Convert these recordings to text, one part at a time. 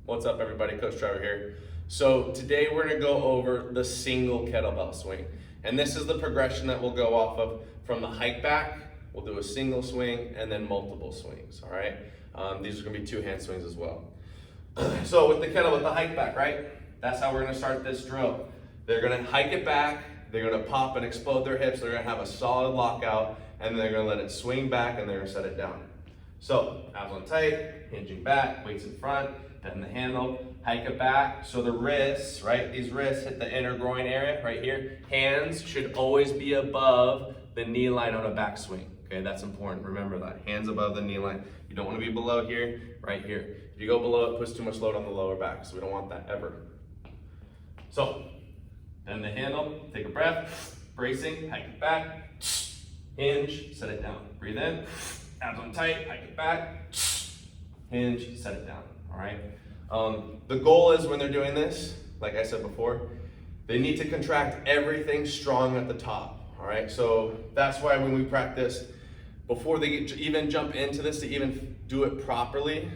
What's up everybody, Coach Trevor here. So today we're gonna go over the single kettlebell swing. And this is the progression that we'll go off of from the hike back. We'll do a single swing and then multiple swings, all right? These are gonna be two hand swings as well. So with the with the hike back, right? That's how we're gonna start this drill. They're gonna hike it back, they're gonna pop and explode their hips, they're gonna have a solid lockout, and then they're gonna let it swing back and they're gonna set it down. So abs on tight, hinging back, weights in front, bend the handle, hike it back. So the wrists, right? These wrists hit the inner groin area right here. Hands should always be above the knee line on a backswing. Okay, that's important. Remember that. Hands above the knee line. You don't want to be below here, right here. If you go below, it puts too much load on the lower back, so we don't want that ever. So, bend the handle, take a breath, bracing, hike it back, hinge, set it down. Breathe in, abs on tight, hike it back, hinge, set it down. All right. The goal is when they're doing this, like I said before, they need to contract everything strong at the top. All right. So that's why when we practice, before they even jump into this, to even do it properly,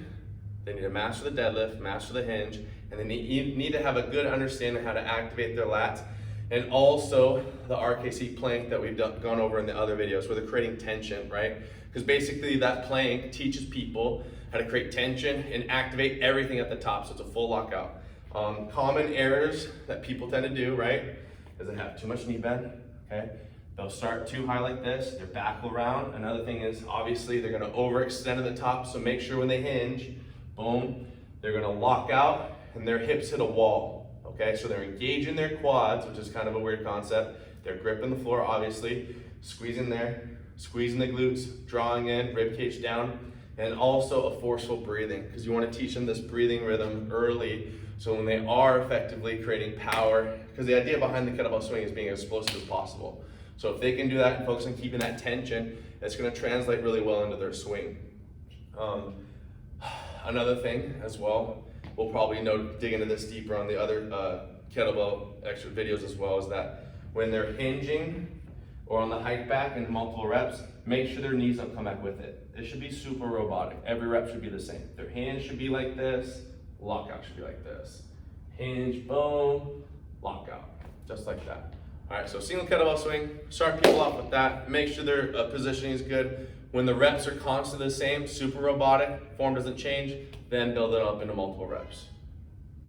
they need to master the deadlift, master the hinge, and they need to have a good understanding how to activate their lats, and also the RKC plank that we've gone over in the other videos where they're creating tension, right? Because basically that plank teaches people how to create tension and activate everything at the top, so it's a full lockout. Common errors that people tend to do, right, is they have too much knee bend, okay? They'll start too high like this, their back will round. Another thing is, obviously, they're gonna overextend at the top, so make sure when they hinge, boom, they're gonna lock out and their hips hit a wall, okay? So they're engaging their quads, which is kind of a weird concept. They're gripping the floor, obviously, squeezing there, squeezing the glutes, drawing in, rib cage down, and also a forceful breathing, because you want to teach them this breathing rhythm early, so when they are effectively creating power, because the idea behind the kettlebell swing is being as explosive as possible. So if they can do that and focus on keeping that tension, it's going to translate really well into their swing. Another thing as well, we'll probably dig into this deeper on the other kettlebell extra videos as well, is that when they're hinging or on the hike back in multiple reps, make sure their knees don't come back with it. It should be super robotic. Every rep should be the same. Their hands should be like this, lockout should be like this. Hinge, boom, lockout, just like that. All right, so single kettlebell swing, start people off with that. Make sure their positioning is good. When the reps are constantly the same, super robotic, form doesn't change, then build it up into multiple reps.